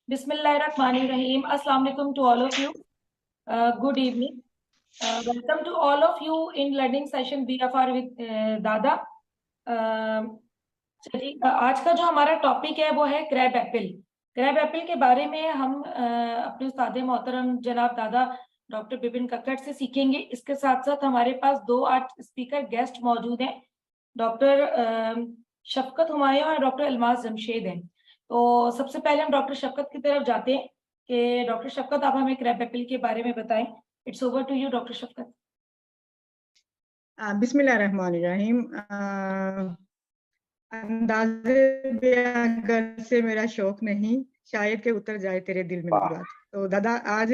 Bismillahirrahmanirrahim. Assalamu alaikum to all of you. Good evening. Welcome to all of you in learning session BFR with दादा. चलिए आज का जो हमारा topic है वो है क्रैब एप्पल। क्रैब एप्पल के बारे में हम अपने उस्ताद मोहतरम जनाब दादा डॉक्टर बिपिन कक्कड़ से सीखेंगे। इसके साथ साथ हमारे पास दो आज स्पीकर गेस्ट मौजूद हैं, डॉक्टर शफकत हुमायूं और डॉक्टर अलमास जमशेद हैं। तो सबसे पहले हम डॉक्टर शफकत की तरफ जाते हैं कि डॉक्टर शफकत आप हमें क्रैब एप्पल के बारे में बताएं। It's over to you doctor Shafqat. बिस्मिल्लाहिर्रहमानिर्रहीम। अंदाज़े बयां से मेरा शौक नहीं, शायद के उतर जाए तेरे दिल में मेरी बात। तो दादा आज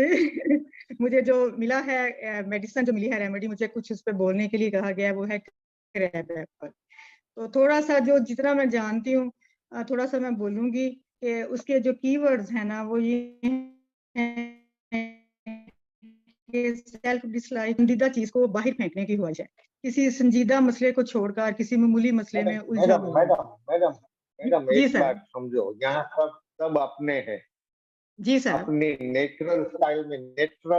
मुझे जो मिला है मेडिसिन जो मिली है रेमेडी, मुझे कुछ उस पर बोलने के लिए कहा गया है, वो है क्रैब एप्पल। तो थोड़ा सा जो जितना मैं जानती हूँ थोड़ा सा मैं बोलूँगी कि उसके जो कीवर्ड्स हैं ना वो ये सेल्फ डिसलाइक, संजीदा चीज को बाहर फेंकने की ख्वाहिश है, किसी संजीदा मसले को छोड़कर किसी मामूली मसले में उलझा हुआ। मैडम जी एक सर। बात समझो, यहाँ सब अपने हैं। जी सर। अपनी नेचुरल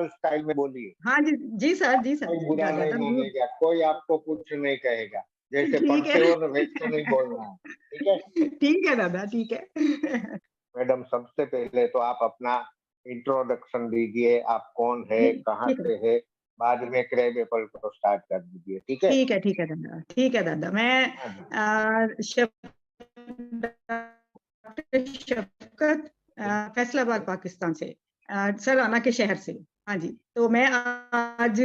स्टाइल में बोलिए। हाँ जी जी सर। जी सर। कोई बुरा नहीं मानेगा, कोई आपको कुछ नहीं कहेगा, जैसे पढ़ते हो ना वैसे नहीं बोलना है, ठीक है? ठीक है दादा, ठीक है। मैडम सबसे पहले तो आप अपना इंट्रोडक्शन दीजिए, आप कौन है, कहाँ से है, बाद में क्रैब एप्पल को स्टार्ट कर दीजिए, ठीक है? ठीक है, ठीक है दादा, ठीक है दादा। मैं शफकत फैसलाबाद पाकिस्तान से, सराना के शहर से। हाँ जी। तो मैं आज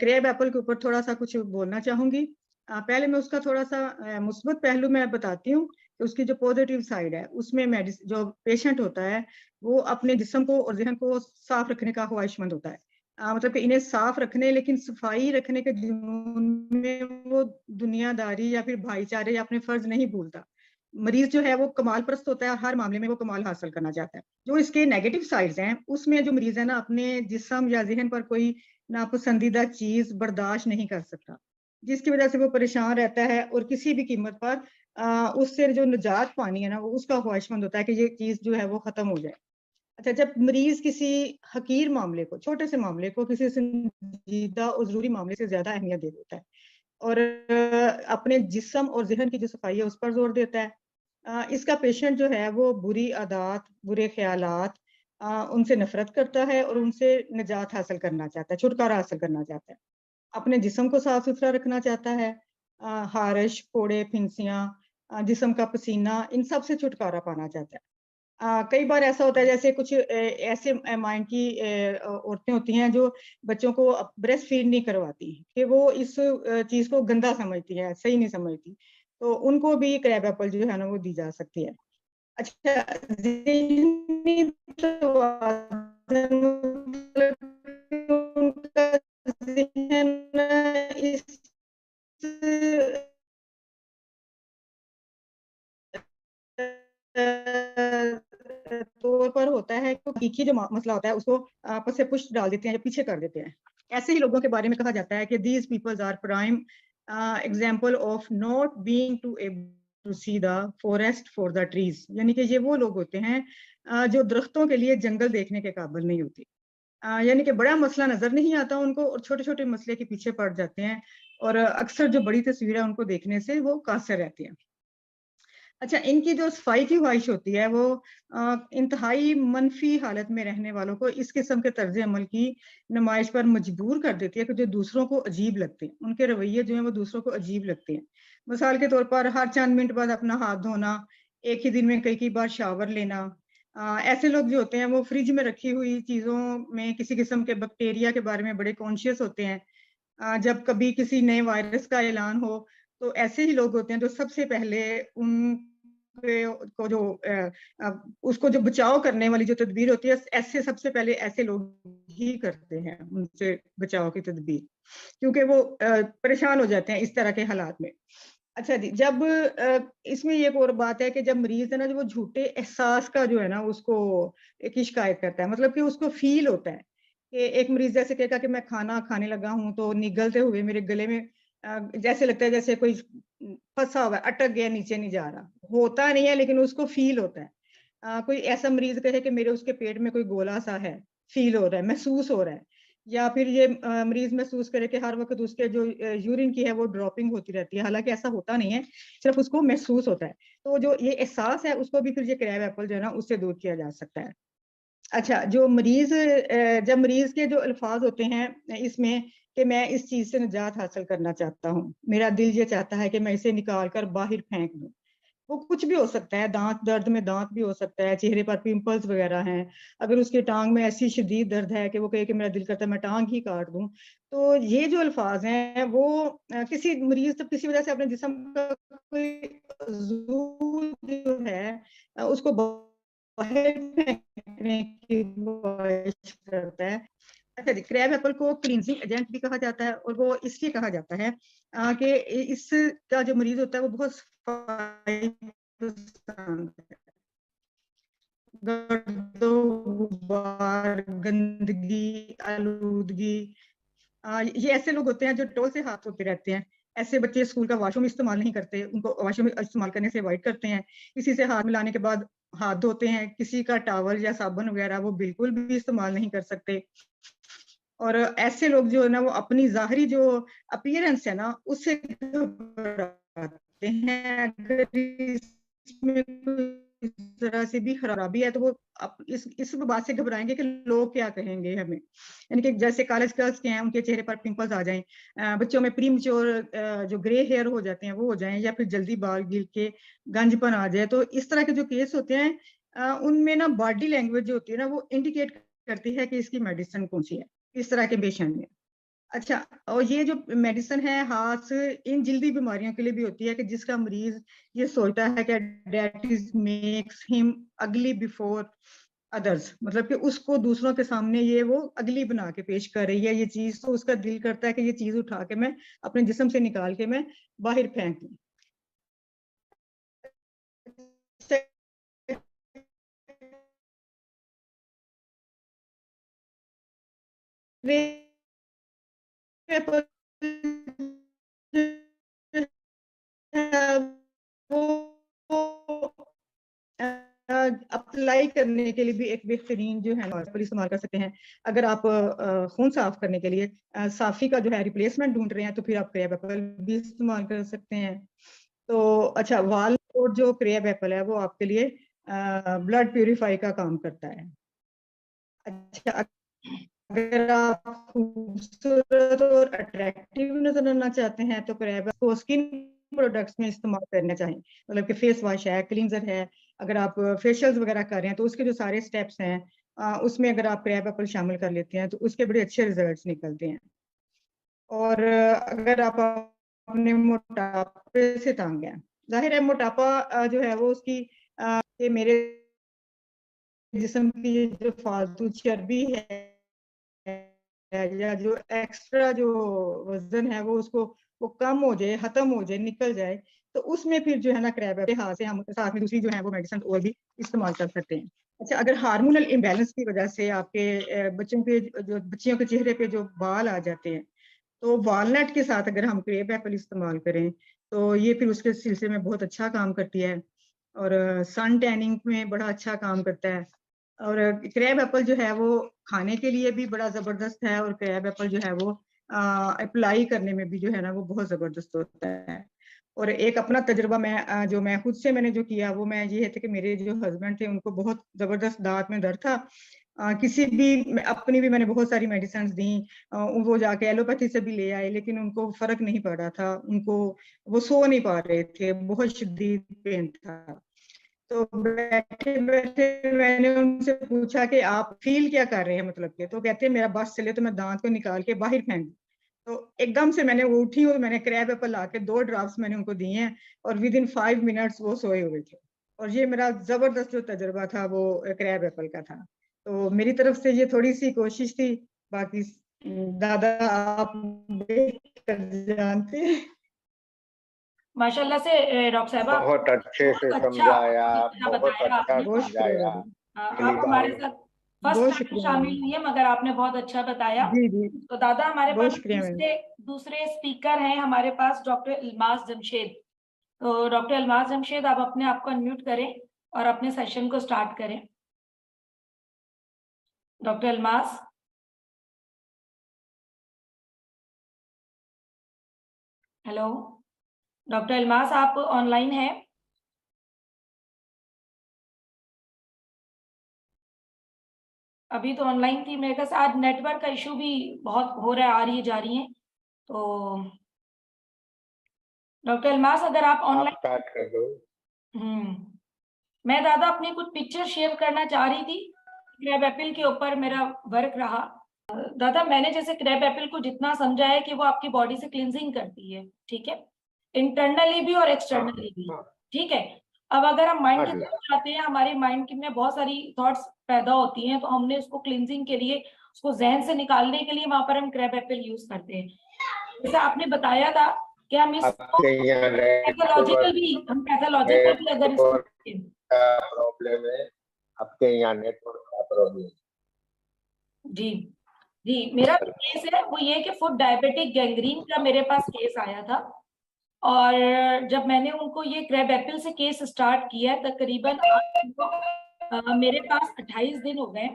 क्रैब एप्पल के ऊपर थोड़ा सा कुछ बोलना चाहूंगी। पहले मैं उसका थोड़ा सा मुस्बत पहलू मैं बताती हूँ कि उसकी जो पॉजिटिव साइड है उसमें जो पेशेंट होता है वो अपने जिस्म को और जहन को साफ रखने का ख्वाहिशमंद होता है। मतलब कि इन्हें साफ रखने, लेकिन सफाई रखने के जुनून में वो दुनियादारी या फिर भाईचारे या अपने फर्ज नहीं भूलता। मरीज जो है वो कमाल परस्त होता है, हर मामले में वो कमाल हासिल करना चाहता है। जो इसके नेगेटिव साइड्स हैं उसमें जो मरीज है ना अपने जिस्म या जहन पर कोई नापसंदीदा चीज बर्दाश्त नहीं कर सकता, जिसकी वजह से वो परेशान रहता है और किसी भी कीमत पर उससे जो निजात पानी है ना वो उसका ख्वाहिशमंद होता है कि ये चीज जो है वो खत्म हो जाए। अच्छा, जब मरीज किसी हकीर मामले को, छोटे से मामले को किसी संजीदा और जरूरी मामले से ज्यादा अहमियत दे देता है और अपने जिस्म और जहन की जो सफाई है उस पर जोर देता है। इसका पेशेंट जो है वो बुरी आदत, बुरे ख्यालात, उनसे नफरत करता है और उनसे निजात हासिल करना चाहता है, छुटकारा हासिल करना चाहता है। अपने जिस्म को साफ सुथरा रखना चाहता है। हारिश, फोड़े, फिंसियाँ, जिस्म का पसीना, इन सब से छुटकारा पाना चाहता है। कई बार ऐसा होता है जैसे कुछ ऐसे माइंड की औरतें होती हैं जो बच्चों को ब्रेस्ट फीड नहीं करवाती, कि वो इस चीज को गंदा समझती है, सही नहीं समझती, तो उनको भी क्रैब एप्पल जो है ना वो दी जा सकती है। अच्छा, ज़हनी तवाज़ुन, उनका ज़हन इस तौर पर होता है तो तीखी जो मसला होता है उसको आपस से पुश डाल देते हैं या पीछे कर देते हैं। ऐसे ही लोगों के बारे में कहा जाता है कि these peoples are prime example of not being to able to see the forest for the trees, यानी कि ये वो लोग होते हैं जो दरख्तों के लिए जंगल देखने के काबिल नहीं होते। यानी कि बड़ा मसला नजर नहीं आता उनको और छोटे छोटे मसले के पीछे पड़ जाते हैं और अक्सर जो बड़ी तस्वीर है उनको देखने से वो कासिर रहते हैं। अच्छा, इनकी जो सफाई की ख्वाहिश होती है वो इंतहाई मनफी हालत में रहने वालों को इस किस्म के तर्ज अमल की नुमाइश पर मजबूर कर देती है कि जो दूसरों को अजीब लगते हैं, उनके रवैये जो हैं वो दूसरों को अजीब लगते हैं। मिसाल के तौर पर हर चंद मिनट बाद अपना हाथ धोना, एक ही दिन में कई बार शावर लेना। ऐसे लोग जो होते हैं वो फ्रिज में रखी हुई चीज़ों में किसी किस्म के बैक्टीरिया के बारे में बड़े कॉन्शियस होते हैं। जब कभी किसी नए वायरस का ऐलान हो तो ऐसे ही लोग होते हैं जो सबसे पहले को जो उसको जो बचाव करने वाली जो तदबीर होती है, ऐसे सबसे पहले ऐसे लोग ही करते हैं उनसे बचाव की तदबीर, क्योंकि वो परेशान हो जाते हैं इस तरह के हालात में। अच्छा जी, जब इसमें एक और बात है कि जब मरीज है ना जो वो झूठे एहसास का जो है ना उसको एक शिकायत करता है, मतलब कि उसको फील होता है कि एक मरीज जैसे कहेगा कि मैं खाना खाने लगा हूँ तो निगलते हुए मेरे गले में जैसे लगता है जैसे कोई फंसा हुआ है, अटक गया, नीचे नहीं जा रहा, होता नहीं है लेकिन उसको फील होता है। कोई ऐसा मरीज कहे कि मेरे उसके पेट में कोई गोला सा है, फील हो रहा है, महसूस हो रहा है, या फिर ये मरीज महसूस करे कि हर वक्त उसके जो यूरिन की है वो ड्रॉपिंग होती रहती है, हालांकि ऐसा होता नहीं है, सिर्फ उसको महसूस होता है। तो जो ये एहसास है उसको भी फिर ये क्रैब एप्पल जो है ना उससे दूर किया जा सकता है। अच्छा, जो मरीज जब मरीज के जो अल्फाज होते हैं इसमें कि मैं इस चीज से निजात हासिल करना चाहता हूँ, मेरा दिल ये चाहता है कि मैं इसे निकाल कर बाहर फेंक दूं, वो कुछ भी हो सकता है, दांत दर्द में दांत भी हो सकता है, चेहरे पर पिंपल्स वगैरह हैं, अगर उसकी टांग में ऐसी शदीद दर्द है कि वो कहे कि मेरा दिल करता है मैं टांग ही काट दूं, तो ये जो अल्फाज हैं वो किसी मरीज तब किसी वजह से अपने जिस्म का कोई अज़ू जो है उसको बाहर फेंकने की ख्वाहिश करता है। अच्छा जी, क्रैब एप्पल को क्लींजिंग एजेंट भी कहा जाता है, और वो इसलिए कहा जाता है कि इसका जो मरीज होता है वो बहुत सफाई पसंद है, गर्दो गुबार, गंदगी, आलूदगी, ये ऐसे लोग होते हैं जो टोल से हाथ धोते रहते हैं। ऐसे बच्चे स्कूल का वॉशरूम इस्तेमाल नहीं करते, उनको वॉशरूम इस्तेमाल करने से अवॉइड करते हैं, किसी से हाथ मिलाने के बाद हाथ धोते हैं, किसी का टॉवल या साबुन वगैरह वो बिल्कुल भी इस्तेमाल नहीं कर सकते। और ऐसे लोग जो है ना वो अपनी जाहिरी जो अपीयरेंस है ना उससे घबराते हैं, अगर इसमें कोई जरा सी भी खराबी है तो वो इस बात से घबराएंगे कि लोग क्या कहेंगे हमें, यानी कि जैसे कॉलेज गर्ल्स के हैं उनके चेहरे पर पिंपल्स आ जाएं, बच्चों में प्रीमच्योर जो ग्रे हेयर हो जाते हैं वो हो जाएं, या फिर जल्दी बाल गिर के गंजपन आ जाए, तो इस तरह के जो केस होते हैं उनमें ना बॉडी लैंग्वेज जो होती है ना वो इंडिकेट करती है कि इसकी मेडिसिन कौन सी है, इस तरह के पेशेंट में। अच्छा, और ये जो मेडिसिन है खास इन जल्दी बीमारियों के लिए भी होती है कि जिसका मरीज ये सोचता है कि डायबिटीज मेक्स हिम अगली बिफोर अदर्स, मतलब कि उसको दूसरों के सामने ये वो अगली बना के पेश कर रही है ये चीज, तो उसका दिल करता है कि ये चीज उठा के मैं अपने जिस्म से निकाल के मैं बाहर फेंक दूं। वो अप्लाई करने के लिए भी एक बेहतरीन जो है नॉर्मल इस्तेमाल कर सकते हैं। अगर आप खून साफ करने के लिए साफी का जो है रिप्लेसमेंट ढूंढ रहे हैं तो फिर आप क्रैब एप्पल भी इस्तेमाल कर सकते हैं। तो अच्छा, वाल और जो क्रैब एप्पल है वो आपके लिए ब्लड प्यूरिफाई का काम करता है। अच्छा, अगर आप खूबसूरत और अट्रैक्टिव नजर आना चाहते हैं तो क्रैब को स्किन प्रोडक्ट्स में इस्तेमाल करना चाहिए, मतलब कि फेस वॉश है, क्लींजर है, अगर आप फेशियल्स वगैरह कर रहे हैं तो उसके जो सारे स्टेप्स हैं उसमें अगर आप क्रैब एप्पल शामिल कर लेते हैं तो उसके बड़े अच्छे रिजल्ट्स निकलते हैं। और अगर आप अपने मोटापे से तंग हैं, जाहिर है मोटापा जो है वो उसकी ये मेरे जिस्म की जो फालतू चर्बी है या जो एक्स्ट्रा जो वजन है वो उसको वो कम हो जाए, खत्म हो जाए, निकल जाए, तो उसमें फिर जो है ना क्रैब के हाथ से हम साथ में दूसरी जो है वो मेडिसिन और भी इस्तेमाल कर सकते हैं। अच्छा, अगर हार्मोनल इम्बैलेंस की वजह से आपके बच्चों के जो बच्चियों के चेहरे पे जो बाल आ जाते हैं तो वॉलनट के साथ अगर हम क्रैब एप्पल इस्तेमाल करें तो ये फिर उसके सिलसिले में बहुत अच्छा काम करती है, और सन टैनिंग में बड़ा अच्छा काम करता है। और क्रैब एप्पल जो है वो खाने के लिए भी बड़ा जबरदस्त है, और क्रैब एप्पल जो है वो अप्लाई करने में भी जो है ना वो बहुत जबरदस्त होता है। और एक अपना तजुर्बा मैं जो मैं खुद से मैंने जो किया वो मैं ये है कि मेरे जो हस्बैंड थे उनको बहुत जबरदस्त दांत में दर्द था, किसी भी अपनी भी मैंने बहुत सारी मेडिसिन दी, वो जाके एलोपैथी से भी ले आए लेकिन उनको फर्क नहीं पड़ रहा था, उनको वो सो नहीं पा रहे थे, बहुत शदीद पेन था। तो बैठे बैठे मैंने उनसे पूछा कि आप फील क्या कर रहे हैं, मतलब के, तो कहते हैं मेरा बस चले तो मैं दांत को निकाल के बाहर फेंक दूं। तो एकदम से मैंने वो उठी और मैंने क्रैब एप्पल ला के 2 ड्रॉप्स मैंने उनको दिए हैं, और विद इन 5 मिनट्स वो सोए हुए थे। और ये मेरा जबरदस्त जो तजुर्बा था वो क्रैब एप्पल का था। तो मेरी तरफ से ये थोड़ी सी कोशिश थी, बाकी दादा आप जानते हैं। माशाल्लाह से डॉक्टर साहबा बहुत अच्छे से बहुत अच्छा समझाया, बहुत बताया अच्छा आपने। बहुत शुक्रिया समझाया। दादी, आप अगली हमारे बार साथ फर्स्ट बहुत टाइम शुक्रिया शामिल मैम। हुई है मगर आपने बहुत अच्छा बताया। जी जी, तो दादा हमारे बहुत पास शुक्रिया मैम। दूसरे दूसरे स्पीकर हैं हमारे पास डॉक्टर इल्मास जमशेद। तो डॉक्टर इल्मास जमशेद आप अपने आप को अनम्यूट करें और अपने सेशन को स्टार्ट करें। Doctor Almas, hello doctor Almas, आप ऑनलाइन हैं? अभी तो ऑनलाइन थी, मेरे ख्याल से आज नेटवर्क का इशू भी बहुत हो रहा है, आ रही है जा रही है। तो डॉक्टर अल्मास, अगर आप ऑनलाइन स्टार्ट कर दो। मैं दादा अपनी कुछ पिक्चर शेयर करना चाह रही थी। क्रैब एप्पल के ऊपर मेरा वर्क रहा। दादा, मैंने जैसे क्रैब एप्पल को जितना समझा है कि वो आपकी बॉडी से क्लींजिंग करती है, ठीक है, इंटरनली भी और एक्सटर्नली भी, ठीक है। अब अगर हम माइंड की तरफ जाते हैं, हमारे माइंड में बहुत सारी थॉट्स पैदा होती हैं, तो हमने उसको क्लींजिंग के लिए, उसको जहन से निकालने के लिए वहां पर हम क्रैब एप्पल यूज करते हैं। जैसे आपने बताया था कि हम इसको पैथोलॉजिकल भी अगर इसको प्रॉब्लम है, आपके यहाँ नेटवर्क का प्रॉब्लम। जी जी, मेरा केस है वो ये कि फुट डायबिटिक गैंग्रीन का मेरे पास केस आया था। और जब मैंने उनको ये क्रैब एप्पल से केस स्टार्ट किया, तकरीबन मेरे पास 28 दिन हो गए,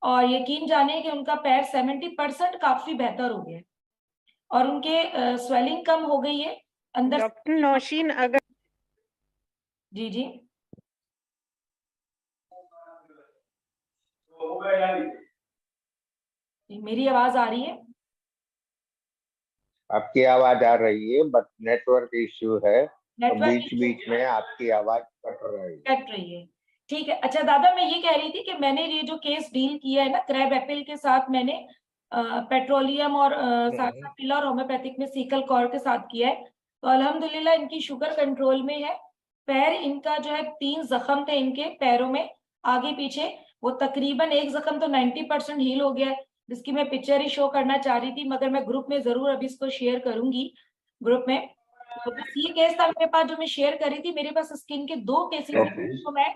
और यकीन जाने कि उनका पैर 70% काफी बेहतर हो गया, और उनके स्वेलिंग कम हो गई है अंदर। डॉक्टर नौशीन, अगर जी जी मेरी आवाज आ रही है? आपकी आवाज आ रही है, बट नेटवर्क इश्यू है, तो नेटवर्क बीच बीच में आपकी आवाज कट रही है। ठीक है। अच्छा दादा, मैं ये कह रही थी कि मैंने ये जो केस डील किया है ना क्रैब एप्पल के साथ, मैंने पेट्रोलियम और साल्सापिला और होम्योपैथिक में सीकल कॉर के साथ किया है। तो अल्हम्दुलिल्लाह इनकी शुगर कंट्रोल में है। पैर इनका जो है 3 जख्म थे इनके पैरों में, आगे पीछे, वो तकरीबन एक जख्म तो 90% हील हो गया है, जिसकी मैं पिक्चर ही शो करना चाह रही थी, मगर मैं ग्रुप में जरूर अभी इसको शेयर करूंगी ग्रुप में। तो बस ये केस था मेरे पास जो मैं शेयर कर रही थी। मेरे पास स्किन के 2 केसेस हैं तो मैं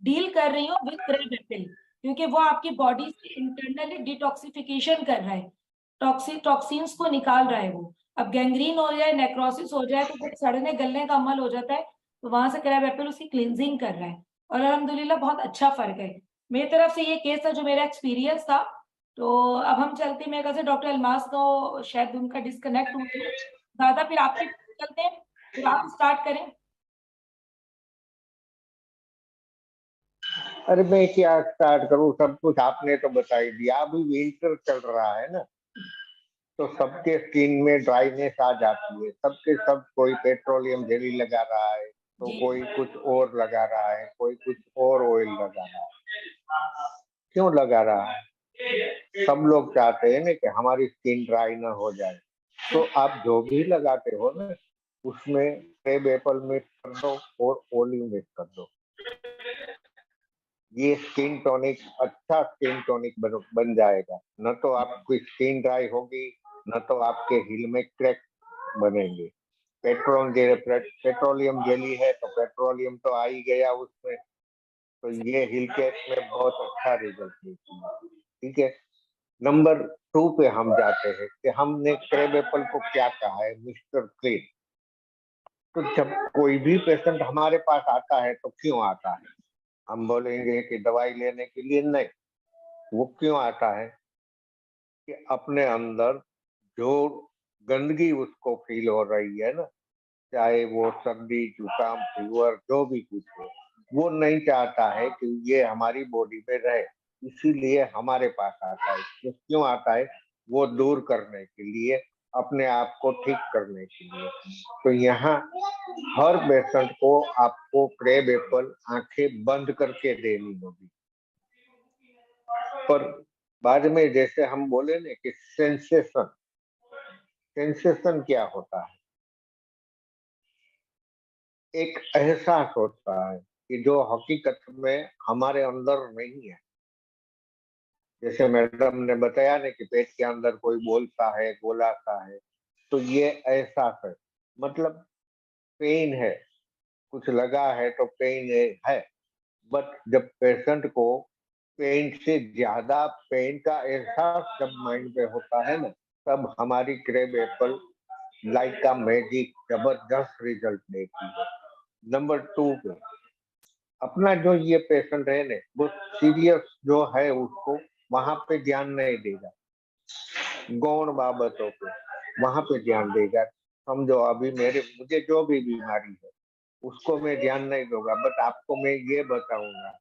डील कर रही हूँ विद क्रैब एप्पल, क्योंकि वो आपकी बॉडी से इंटरनली डिटॉक्सिफिकेशन कर रहा है, टॉक्सिन्स को निकाल रहा है वो। अब गैंग्रीन हो जाए, नेक्रोसिस हो जाए, तो जब सड़ने गलने का अमल हो जाता है, तो वहां से क्रैब एप्पल उसकी क्लींजिंग कर रहा है, और अल्हम्दुलिल्लाह बहुत अच्छा फर्क है। मेरी तरफ से ये केस था जो मेरा एक्सपीरियंस था। तो अब हम चलते, मेरे ख्याल से डॉक्टर अल्मास को शायद उनका डिस्कनेक्ट हुआ है। दादा फिर आपके चलते हैं, फिर आप स्टार्ट करें। अरे मैं क्या स्टार्ट करूं, सब कुछ आपने तो बता ही दिया। अभी विंटर चल रहा है ना, तो सबके स्किन में ड्राइनेस आ जाती है, सबके सब, कोई पेट्रोलियम जेली लगा रहा है, तो कोई कुछ और लगा रहा है, कोई कुछ और ऑयल लगा रहा है। क्यों लगा रहा है? सब लोग चाहते हैं ना कि हमारी स्किन ड्राई ना हो जाए। तो आप जो भी लगाते हो ना, उसमें क्रैब एप्पल मिक्स कर दो और ओलिव मिक्स कर दो। ये स्किन टॉनिक, अच्छा स्किन टॉनिक बन जाएगा। न तो आपकी स्किन ड्राई होगी, न तो आपके हिल में क्रैक बनेंगे। पेट्रोलियम जेली है तो पेट्रोलियम तो आ ही गया उसमें, तो ये हिल केस में बहुत अच्छा रिजल्ट देती है। ठीक है, नंबर 2 पे हम जाते हैं कि हमने क्रैब एप्पल को क्या कहा है, मिस्टर क्लीन। तो जब कोई भी पेशेंट हमारे पास आता है तो क्यों आता है? हम बोलेंगे कि दवाई लेने के लिए नहीं। वो क्यों आता है कि अपने अंदर जो गंदगी उसको फील हो रही है ना, चाहे वो सर्दी, जुकाम, फीवर, जो भी कुछ हो, वो नहीं चाहता है कि ये हमारी बॉडी में रहे, इसीलिए हमारे पास आता है। क्यों आता है? वो दूर करने के लिए, अपने आप को ठीक करने के लिए। तो यहाँ हर पेशेंट को आपको क्रैब एप्पल आंखें बंद करके देनी होगी। पर बाद में जैसे हम बोले ना कि सेंसेशन क्या होता है? एक एहसास होता है कि जो हकीकत में हमारे अंदर नहीं है। जैसे मैडम ने बताया ना कि पेट के अंदर कोई बोलता है, गोलाता है, तो ये एहसास है, मतलब पेन है, कुछ लगा है तो पेन है। बट जब पेशेंट को पेन से ज्यादा पेन का एहसास जब माइंड पे होता है ना, तब हमारी क्रैब एप्पल लाइक का मैजिक जबरदस्त रिजल्ट देती है। नंबर 2 पे अपना जो ये पेशेंट है ना, वो सीरियस जो है उसको वहां पे ध्यान नहीं देगा, गौण बाबतों पे वहां पे ध्यान देगा। समझो अभी मुझे जो भी बीमारी है उसको मैं ध्यान नहीं दूंगा, बट आपको मैं ये बताऊंगा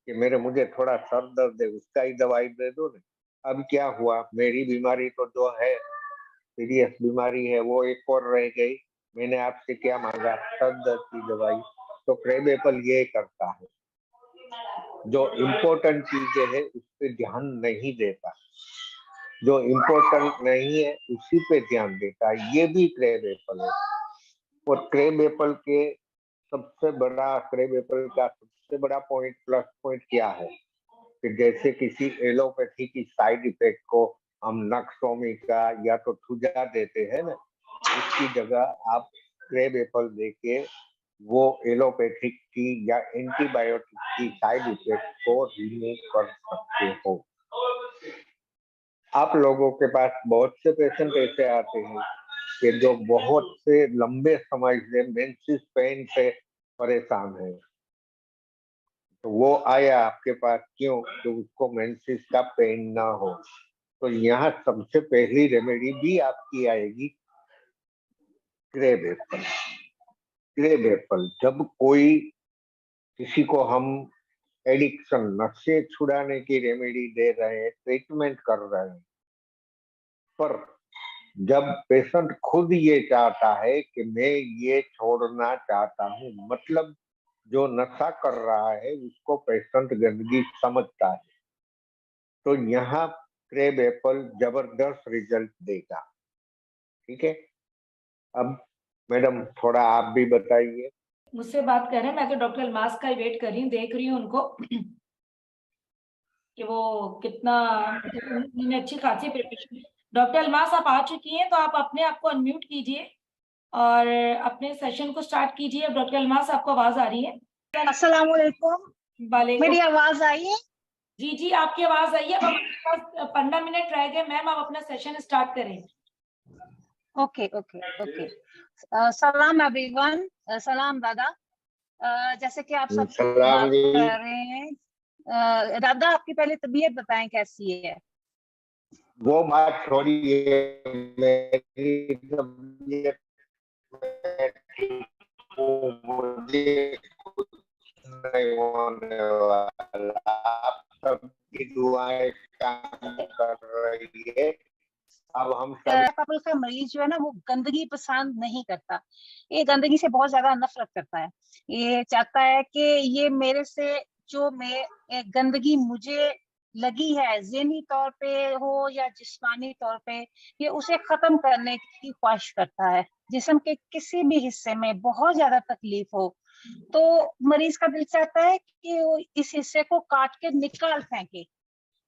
कि मुझे थोड़ा सर दर्द है, उसका ही दवाई दे दो ना। अब क्या हुआ, मेरी बीमारी तो जो है सीरियस बीमारी है वो एक और रह गई। मैंने आपसे क्या मांगा, सर दर्द की दवाई। तो क्रेब एपल ये करता है, जो इम्पोर्टेंट चीजें है उस पर ध्यान नहीं देता, जो इम्पोर्टेंट नहीं है उसी पे ध्यान देता है। ये भी क्रेब एपल है। और क्रेब एपल का सबसे बड़ा पॉइंट, प्लस पॉइंट क्या है कि जैसे किसी एलोपैथी की साइड इफेक्ट को हम नक्सोमी का या तो ठुजा देते हैं ना, उसकी जगह आप क्रेब एपल देके वो एलोपैथिक की या एंटीबायोटिक की साइड इफेक्ट को रिमूव कर सकते हो। आप लोगों के पास बहुत से पेशेंट ऐसे आते हैं कि जो बहुत से लंबे समय से मेंसेस पेन से परेशान है, तो वो आया आपके पास क्यों, तो उसको मेंसेस का पेन ना हो। तो यहाँ सबसे पहली रेमेडी भी आपकी आएगी क्रेब एप्पल। क्रेब एप्पल, जब कोई किसी को हम एडिक्शन, नशे छुड़ाने की रेमेडी दे रहे हैं, ट्रीटमेंट कर रहे हैं, पर जब पेशेंट खुद ये चाहता है कि मैं ये छोड़ना चाहता हूँ, मतलब जो नशा कर रहा है उसको पेशेंट गंदगी समझता है, तो यहाँ क्रेब एप्पल जबरदस्त रिजल्ट देगा। ठीक है, अब मैडम थोड़ा आप भी बताइए। मुझसे बात कर रहे हैं, मैं तो डॉक्टर अलमास का ही वेट कर रही हूँ, देख रही हूँ उनको कि वो कितना उन्होंने अच्छी खासी प्रिपरेशन। डॉक्टर अलमास आप आ चुकी हैं, तो आप अपने आप को अनम्यूट कीजिए और अपने सेशन को स्टार्ट कीजिए। डॉक्टर अलमास, आपको आवाज आ रही है? अस्सलाम वालेकुम। वालेकुम। मेरी आवाज आई है? जी जी, आपकी आवाज आई है। अब हमारे पास 15 मिनट रह गए मैम, आप अपना सेशन स्टार्ट करें। Okay okay okay. सलाम एवरीवन। सलाम दादा। जैसे कि आप सब सलाम बात जी। कर रहे हैं, दादा आपकी पहले तबीयत बताएं कैसी है? वो बात छोड़िए, मेरी तबीयत ठीक हूँ, मुझे कुछ नहीं होने वाला। आप सबकी दुआएं काम कर रही है। अब हम सब कपल का मरीज जो है ना, वो गंदगी पसंद नहीं करता। ये गंदगी से बहुत ज्यादा नफरत करता है। ये चाहता है कि ये मेरे से जो गंदगी मुझे लगी है, ज़हनी तौर पे हो या जिस्मानी तौर पे, ये उसे खत्म करने की ख्वाहिश करता है। जिस्म के किसी भी हिस्से में बहुत ज्यादा तकलीफ हो तो मरीज का दिल चाहता है कि वो इस हिस्से को काट के निकाल फेंके।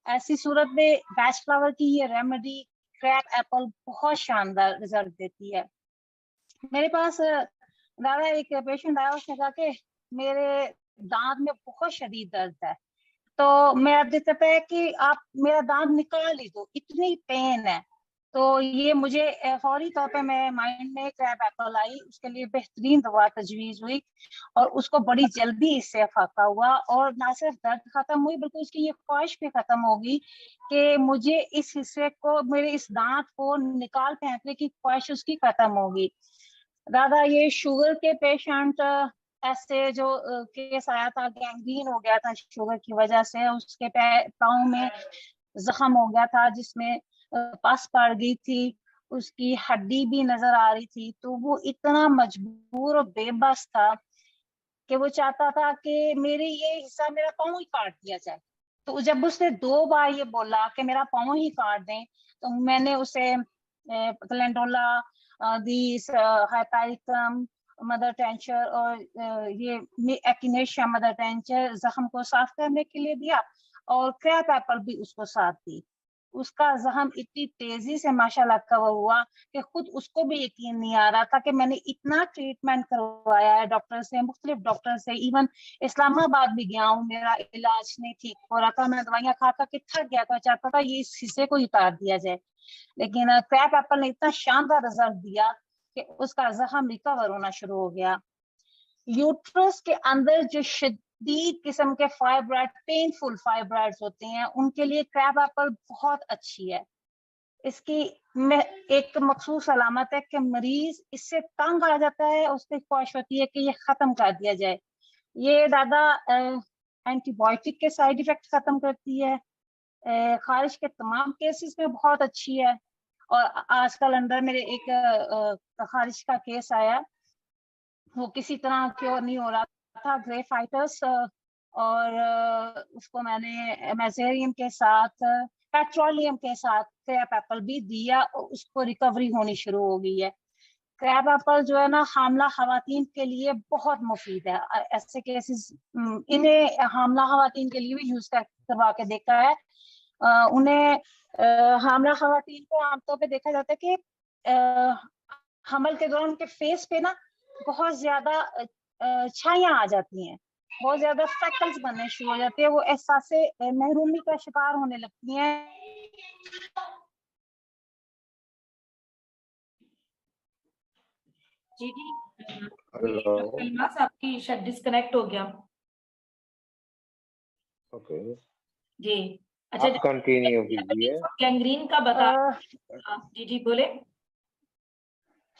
ऐसी सूरत में बैच फ्लावर की ये रेमेडी क्रैब एप्पल बहुत शानदार रिजल्ट देती है। मेरे पास दादा एक पेशेंट आया, उसने कहा कि मेरे दांत में बहुत शदीद दर्द है, तो मेरा दिल कहता है कि आप मेरा दांत निकाल ही दो, इतनी पेन है। तो ये मुझे फौरी तौर पे मेरे माइंड में क्रैब एप्पल आई, उसके लिए बेहतरीन दवा तजवीज हुई और उसको बड़ी जल्दी इससे फाका हुआ। और ना सिर्फ दर्द खत्म हुई, बल्कि उसकी ये ख्वाहिश भी खत्म होगी कि मुझे इस हिस्से को, मेरे इस दांत को निकाल फेंकने की ख्वाहिश उसकी खत्म होगी। दादा ये शुगर के पेशेंट ऐसे जो केस आया था, गैंग्रीन हो गया था शुगर की वजह से, उसके पाँव में जख्म हो गया था जिसमें पस पड़ गई थी, उसकी हड्डी भी नजर आ रही थी, तो वो इतना मजबूर और बेबस था कि वो चाहता था कि मेरे ये हिस्सा, मेरा पाँव ही काट दिया जाए। तो जब उसने 2 बार ये बोला कि मेरा पाँव ही काट दें, तो मैंने उसे ग्लैंडोला, दिस हाइपेरिकम, मदर टेंचर और ये एक्नेशिया मदर टेंचर जख्म को साफ करने के लिए दिया, और क्रैब एप्पल भी उसको साथ दी। उसका जख्म इतनी तेजी से माशाल्लाह कवर हुआ कि खुद उसको भी यकीन नहीं आ रहा था कि मैंने इतना ट्रीटमेंट करवाया है डॉक्टर से, मुख्तलिफ डॉक्टर से, इवन इस्लामाबाद भी गया हूँ, मेरा इलाज नहीं ठीक हो रहा था, मैं दवाइयाँ खा खा के थक गया था, चाहता था ये इस हिस्से को ही उतार दिया जाए। लेकिन क्रैब एप्पल ने इतना शानदार रिजल्ट दिया कि उसका जख्म रिकवर होना शुरू हो गया। यूट्रस के अंदर जो शदीद किस्म के फाइब्राइड, पेनफुल फाइब्राइड्स होते हैं, उनके लिए क्रैब एप्पल बहुत अच्छी है। इसकी एक मखसूस अलामत है कि मरीज इससे तंग आ जाता है, उसकी ख्वाहिश होती है कि ये खत्म कर दिया जाए। ये दादा एंटीबायोटिक के साइड इफेक्ट खत्म करती है, खारिश के तमाम केसेस में बहुत अच्छी है। और आजकल अंदर मेरे एक खारिश का केस आया, वो किसी तरह क्योर नहीं हो रहा था, ग्रे फाइटर्स, और उसको मैंने मेजेरियम के साथ, पेट्रोलियम के साथ क्रैब एप्पल भी दिया और उसको रिकवरी होनी शुरू हो गई है। क्रैब एप्पल जो है ना हामला खवातीन के लिए बहुत मुफीद है। ऐसे केसेस इन्हें हामला खवातीन के लिए भी यूज करवा के देखा है। उन्हें हामला खवातीन को आमतौर पे देखा जाता है कि हमल के दौरान उनके फेस पे ना बहुत ज्यादा छाइयां आ जाती हैं, बहुत ज्यादा फ्रैकल्स बनने शुरू हो जाते हैं, वो एहसास महरूमी का शिकार होने लगती हैं। जी जी हेलो। अलमास, आपकी शायद डिस्कनेक्ट हो गया। ओके, जी अच्छा, आप कंटिन्यू कीजिए। गैंग्रीन का बता। जी जी बोले।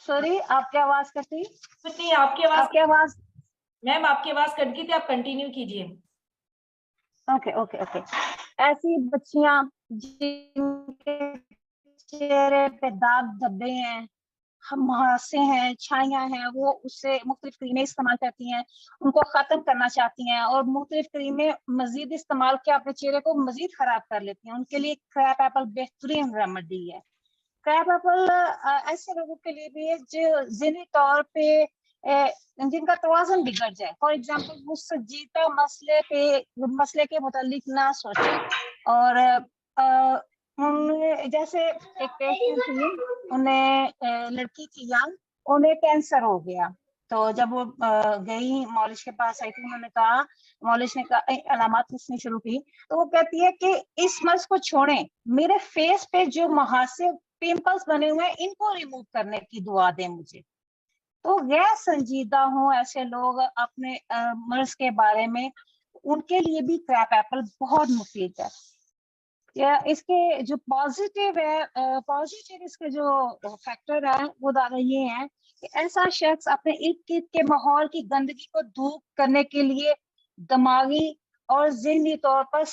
सॉरी, आपकी आवाज कटी। कुछ नहीं, आपकी आवाज मैम, आपकी आवाज कट गई थी, आप कंटिन्यू कीजिए। Okay okay okay. ऐसी बच्चियां जिनके चेहरे पे दाग धब्बे हैं, मुहासे हैं, छाइयां हैं, वो उससे मुख्तलिफ क्रीमें इस्तेमाल करती हैं, उनको खत्म करना चाहती हैं और मुख्तलिफ क्रीमें मजीद इस्तेमाल के अपने चेहरे को मजीद खराब कर लेती हैं। उनके लिए क्रैब एप्पल बेहतरीन रेमेडी है। क्रैब एप्पल ऐसे लोगों के लिए भी है जो ज़हनी तौर पे जिनका तवाज़ुन बिगड़ जाए। फॉर एग्जांपल, वो संजीदा मसले के मुतालिक ना सोचे। और जैसे एक पेशेंट थी, उन्हें लड़की थी यंग, उन्हें कैंसर हो गया। तो जब वो गई मौलिश के पास आई थी, उन्होंने कहा, मौलिश ने कहा, अलामत पूछनी शुरू की, तो वो कहती है कि इस मर्ज को छोड़ें, मेरे फेस पे जो मुहासे पिंपल्स बने हुए हैं इनको रिमूव करने की दुआ दें मुझे। तो गैर संजीदा हों ऐसे लोग अपने मर्ज के बारे में, उनके लिए भी क्रैब एप्पल बहुत मुफीद है। या इसके जो पॉजिटिव है, पॉजिटिव इसके जो फैक्टर है वो दादा ये है कि ऐसा शख्स अपने इर्द गिर्द के माहौल की गंदगी को दूर करने के लिए दिमागी और ज़हनी तौर पर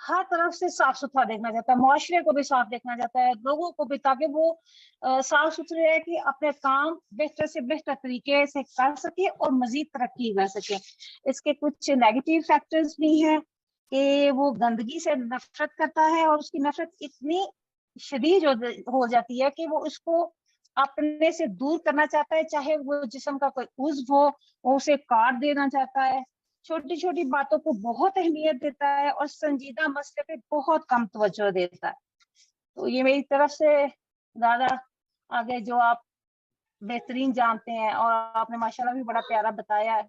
हर तरफ से साफ सुथरा देखना चाहता है, मुआशरे को भी साफ देखना चाहता है, लोगों को भी, ताकि वो साफ सुथरे रह के अपने काम बेहतर से बेहतर तरीके से कर सके और मजीद तरक्की कर सके। इसके कुछ नेगेटिव फैक्टर्स भी हैं कि वो गंदगी से नफरत करता है और उसकी नफरत इतनी शदीद हो जाती है कि वो उसको अपने से दूर करना चाहता है, चाहे वो जिस्म का कोई उज़्व हो, वो उसे काट देना चाहता है, छोटी छोटी बातों को बहुत अहमियत देता है और संजीदा मसले पे बहुत कम तवज्जो देता है। तो ये मेरी तरफ से दादा, आगे जो आप बेहतरीन जानते हैं और आपने माशाल्लाह भी बड़ा प्यारा बताया है।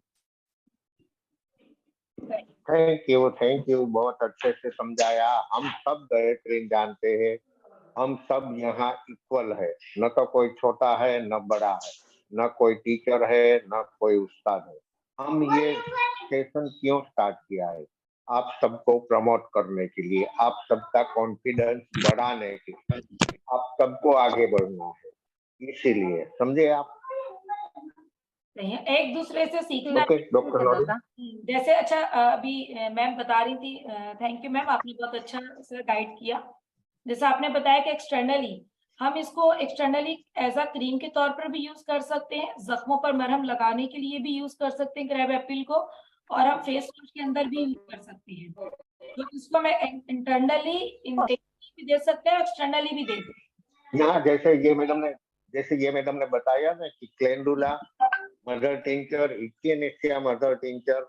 थैंक यू, बहुत अच्छे से समझाया। हम सब बेहतरीन जानते हैं, हम सब यहाँ इक्वल है, न तो कोई छोटा है न बड़ा है, न कोई टीचर है न कोई उस्ताद है। हम ये सेशन क्यों स्टार्ट किया है? आप सबको प्रमोट करने के लिए, आप सबका कॉन्फिडेंस बढ़ाने के लिए, आप सबको आगे बढ़ना है, इसीलिए। समझे आप? एक दूसरे से सीखना। Okay doctor Nauri. जैसे अच्छा, अभी मैम बता रही थी, थैंक यू मैम, आपने बहुत अच्छा से गाइड किया। जैसे आपने बताया कि एक्सटर्नली हम इसको एक्सटर्नली एज अ क्रीम के तौर पर भी यूज कर सकते हैं, जख्मों पर मरहम लगाने के लिए भी यूज कर सकते हैं क्रैब एप्पल को, और हम फेस वॉश के अंदर भी यूज कर सकते हैं। तो इसको मैं इंटरनली भी दे सकते हैं, एक्सटर्नली भी दे सकते हैं। यहाँ जैसे ये मैडम ने बताया ना कि क्लेंडुला मदर टिंचर, इक्विनेसिया मदर टिंचर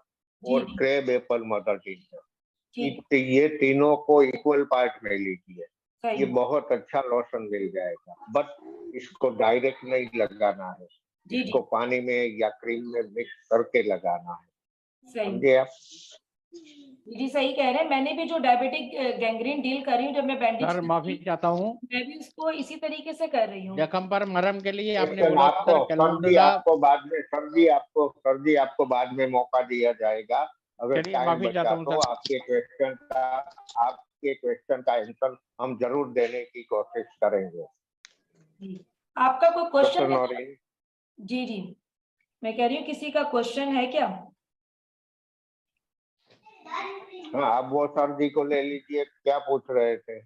और क्रैब एप्पल मदर टिंचर, ये तीनों को इक्वल पार्ट में लीजिए। ये बहुत अच्छा लोशन मिल जाएगा, बट इसको डायरेक्ट नहीं लगाना है, इसको पानी में या क्रीम में मिक्स करके लगाना है। समझे आप? जी सही कह रहे हैं। मैंने भी जो डायबिटिक गैंग्रीन डील कर रही हूँ, जब मैं बैंडेज, सर माफी चाहता हूँ, मैं भी उसको इसी तरीके से कर रही हूँ। जख्म पर मरहम के लिए आपने आपको बोला सर जी आपको बाद में मौका दिया जाएगा। अगर चलिए, टाइम माफी बचा चाहता हूँ तो सर। आपके क्वेश्चन का आंसर हम जरूर देने की कोशिश करेंगे। जी, आपका कोई डॉक्टर क्वेश्चन है? नौरीन, जी जी, मैं कह रही हूँ किसी का क्वेश्चन है क्या? हाँ, आप वो सर जी को ले लीजिए, क्या पूछ रहे थे?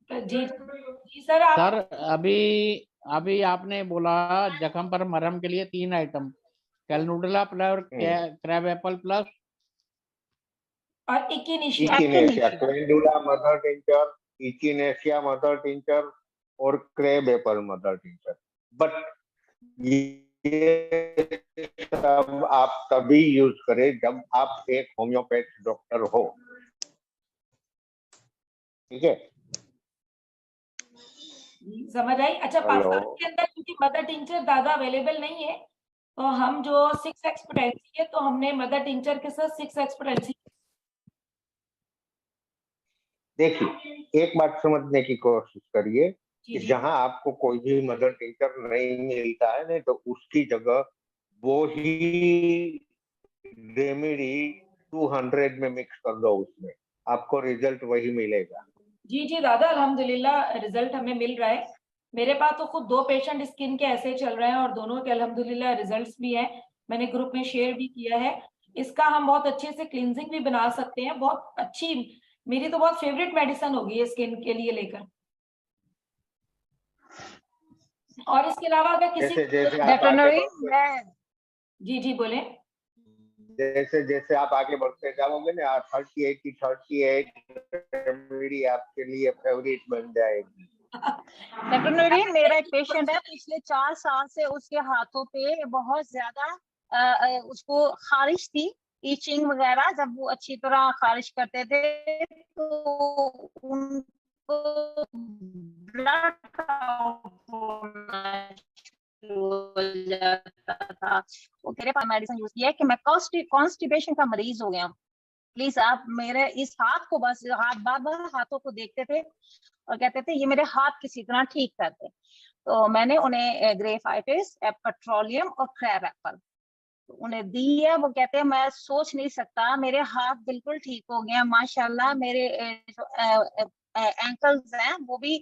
जी जी सर, आप सर, अभी अभी आपने बोला जख्म पर मरहम के लिए 3 item, calendula plus crab apple plus और echinacea. Echinacea, calendula mother tincture, echinacea mother tincture और crab apple mother tincture. But ये सब आप तभी यूज करें जब आप एक होम्योपैथ डॉक्टर हो, ठीक है? समझ आई। अच्छा, हेलो, पाकिस्तान के अंदर क्योंकि मदर टिंचर ज्यादा अवेलेबल नहीं है, तो हम जो 6x पोटेंसी है, तो हमने मदर टिंचर के साथ 6x पोटेंसी। देखिए, एक बात समझने की कोशिश करिए कि जी जहां आपको कोई भी मदर टिंचर नहीं मिलता है, नहीं तो उसकी जगह वो ही रेमेडी 200 में मिक्स कर दो, उसमें आपको रिजल्ट वही मिलेगा। जी दादा, अल्हम्दुलिल्लाह रिजल्ट हमें मिल रहा है। मेरे पास तो खुद 2 पेशेंट स्किन के ऐसे चल रहे हैं और दोनों के अल्हम्दुलिल्लाह रिजल्ट्स भी हैं। मैंने ग्रुप में शेयर भी किया है। इसका हम बहुत अच्छे से क्लींजिंग भी बना सकते हैं। बहुत अच्छी, मेरी तो बहुत फेवरेट मेडिसिन होगी ये स्किन के लिए लेकर। और इसके अलावा अगर किसी जैसे आप डॉक्टर आगे नवीन, बढ़ते, मैं जी बोले। जैसे जैसे आप आगे बढ़ते जाओगे ना, 38 रेमेडी आपके लिए फेवरेट बन जाएगी। डॉक्टर नवीन, मेरा एक पेशेंट है, पिछले 4 साल से उसके हाथों पे बहुत ज्यादा उसको खारिश थी, ईचिंग वगैरह। जब वो अच्छी तरह खारिश करते थे तो उनको ब्लड हो जाता था। वो मेरे पास मेडिसिन यूज किया है कि मैं कॉन्स्टिपेशन का मरीज हो गया हूँ, प्लीज आप मेरे इस हाथ को, बस हाथ बार बार हाथों को देखते थे और कहते थे ये मेरे हाथ किसी तरह ठीक कर दे। तो मैंने उन्हें ग्रेफाइटिस, पेट्रोलियम और क्रैब एप्पल उन्हें दी है। वो कहते हैं मैं सोच नहीं सकता, मेरे हाथ बिल्कुल ठीक हो गए हैं माशाल्लाह। मेरे जो एंकल्स हैं वो भी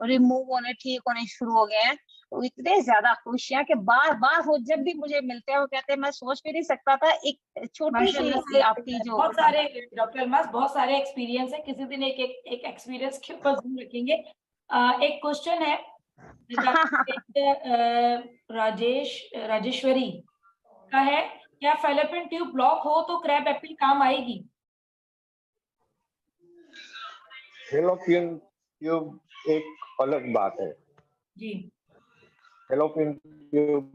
रिमूव होने, ठीक होने शुरू हो गए हैं। तो इतने ज्यादा खुश हैं कि बार बार वो जब भी मुझे मिलते हैं वो कहते हैं मैं सोच भी नहीं सकता था एक छोटी सी आपकी जो बहुत सारे डॉक्टर अल्मास, बहुत सारे एक्सपीरियंस है। किसी दिन एक एक्सपीरियंस के ऊपर जरूर रखेंगे। एक क्वेश्चन है राजेश्वरी का है, क्या फैलोपियन ट्यूब ब्लॉक हो तो क्रैब एप्पल काम आएगी? फैलोपियन ट्यूब एक अलग बात है। जी, फैलोपियन ट्यूब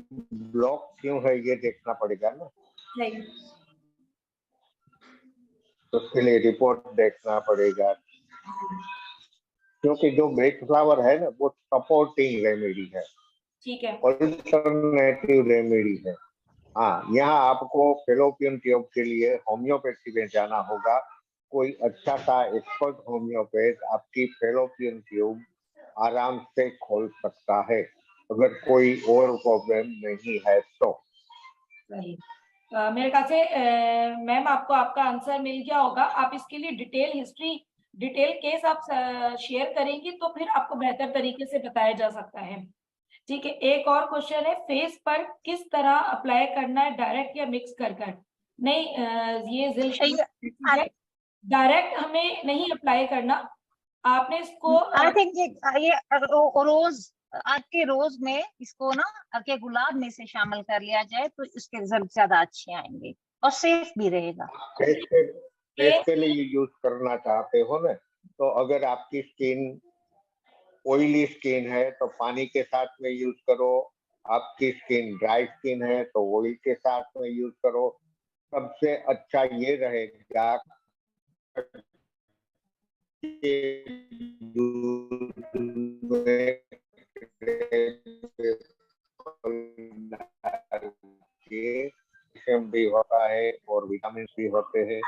ब्लॉक क्यों है ये देखना पड़ेगा ना, नहीं। तो उसके लिए रिपोर्ट देखना पड़ेगा, क्योंकि जो ब्रेक फ्लावर है ना वो सपोर्टिंग रेमेडी है, ठीक है। अल्टरनेटिव रेमेडी है। हाँ, यहाँ आपको फैलोपियन ट्यूब के लिए होम्योपैथी में जाना होगा। कोई अच्छा सा एक्सपर्ट होम्योपैथ आपकी फैलोपियन ट्यूब आराम से खोल सकता है, अगर कोई और प्रॉब्लम नहीं है तो। सही। मेरे ख्याल से मैम आपको आपका आंसर मिल गया होगा। आप इसके लिए डिटेल हिस्ट्री, डिटेल केस आप शेयर करेंगी तो फिर आपको बेहतर तरीके से बताया जा सकता है। ठीक है, एक और क्वेश्चन है, फेस पर किस तरह अप्लाई करना है, डायरेक्ट या मिक्स कर कर? नहीं, ये डायरेक्ट हमें नहीं अप्लाई करना। आपने इसको आई थिंक ये रोज, आपके रोज में इसको ना आपके गुलाब में से शामिल कर लिया जाए तो इसके रिजल्ट ज्यादा अच्छे आएंगे और सेफ भी रहेगा। फेस के लिए यूज करना चाहते हो ना, तो अगर आपकी स्किन ऑयली स्किन है तो पानी के साथ में यूज करो, आपकी स्किन ड्राई स्किन है तो ऑयल के साथ में यूज करो। सबसे अच्छा ये रहेगा भी होता है और विटामिन भी होते हैं।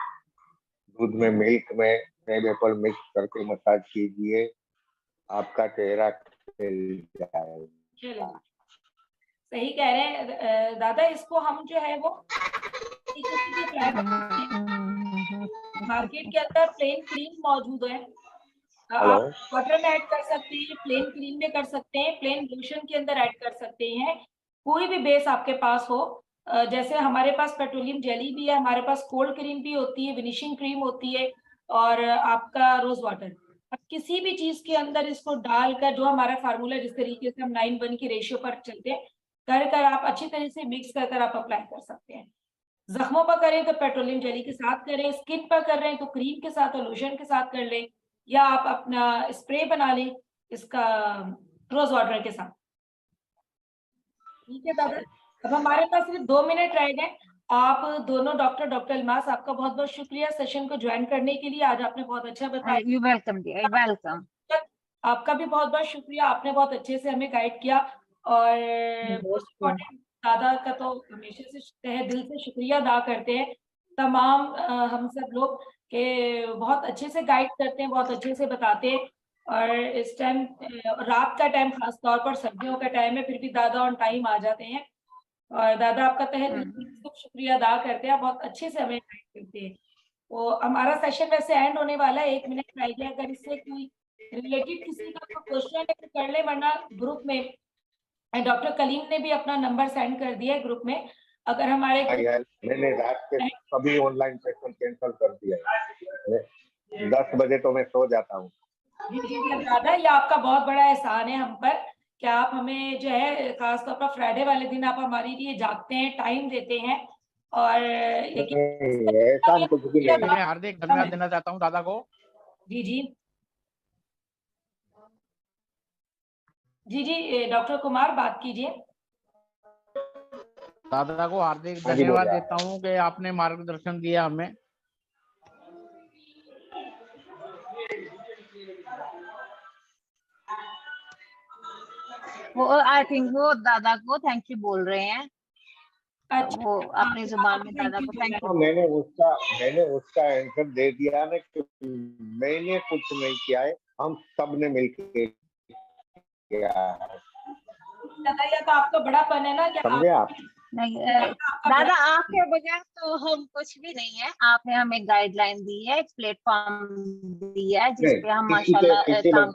दूध में, मिल्क में क्रैब एप्पल मिक्स करके मसाज कीजिए, आपका चेहरा खिल जाएगा। सही कह रहे हैं दादा। इसको हम जो है वो ट्राई कर सकते हैं। मार्केट के अंदर प्लेन क्रीम मौजूद है, हेलो। आप वाटर में ऐड कर सकते हैं, प्लेन क्रीम में कर सकते हैं, प्लेन लोशन के अंदर ऐड कर सकते हैं, कोई भी बेस आपके पास हो। जैसे हमारे पास पेट्रोलियम जेली भी है, हमारे पास कोल्ड क्रीम भी होती है, फिनिशिंग क्रीम होती है, और आपका रोज वाटर। अब किसी भी चीज के अंदर इसको डालकर, जो हमारा फार्मूला जिस तरीके से हम 9:1 की रेशियो पर चलते हैं, कर आप अच्छी तरह से मिक्स कर आप अप्लाई कर सकते हैं। जख्मों पर करें तो पेट्रोलियम जेली के साथ करें, स्किन पर कर रहे हैं तो क्रीम के साथ और लोशन के साथ कर लें, या आप अपना स्प्रे बना लें इसका रोज वाटर के साथ। ठीक है दादा, अब हमारे पास सिर्फ 2 मिनट रह गए। आप दोनों डॉक्टर इल्मास, आपका बहुत बहुत शुक्रिया सेशन को ज्वाइन करने के लिए। आज आपने बहुत अच्छा बताया। You welcome dear, welcome. आपका भी बहुत बहुत शुक्रिया, आपने बहुत अच्छे से हमें गाइड किया। और मोस्ट इम्पोर्टेंट, दादा का तो हमेशा से तहे दिल से शुक्रिया अदा करते हैं तमाम हम सब लोग के, बहुत अच्छे से गाइड करते हैं, बहुत अच्छे से बताते हैं। और इस टाइम रात का टाइम, खास तौर पर सर्दियों का टाइम है, फिर भी दादा ऑन टाइम आ जाते हैं। और दादा आपका तहे दिल से शुक्रिया अदा करते हैं, बहुत अच्छे से हमें गाइड करते हैं। तो हमारा सेशन वैसे एंड होने वाला है, 1 मिनट रह गया। अगर इससे कोई रिलेटेड किसी का कोई क्वेश्चन है तो कर ले, वरना ग्रुप में डॉक्टर कलीम ने भी अपना नंबर सेंड कर दिया है ग्रुप में। अगर हमारे मैंने रात के सभी ऑनलाइन सेशन कैंसिल कर दिया है। 10 बजे तो मैं सो जाता हूँ। जी दादा, ये आपका बहुत बड़ा एहसान है हम पर, कि आप हमें जो है खासतौर पर फ्राइडे वाले दिन आप हमारे लिए जागते हैं, टाइम देते हैं। और एहसान कुछ भी नहीं है। हार्दिक धन्यवाद देना चाहता हूँ दादा को। जी डॉक्टर कुमार बात कीजिए। दादा को हार्दिक हाँ जी, धन्यवाद बोलिए। देता हूँ कि आपने मार्गदर्शन दिया हमें। वो आई थिंक वो दादा को थैंक यू बोल रहे हैं। अच्छा, वो अपनी जुबान में दादा को थैंक यू। मैंने उसका आंसर दे दिया ना कि मैंने कुछ नहीं किया है, हम सब ने मिलकर किया है। दादा, ये तो आपका बड़ापन है ना, कि समझे आप? नहीं दादा, आपके बगैर तो हम कुछ भी नहीं है। आपने हमें गाइडलाइन दी है, एक प्लेटफॉर्म दिया है जिसपे हम किसी माशाल्लाह के काम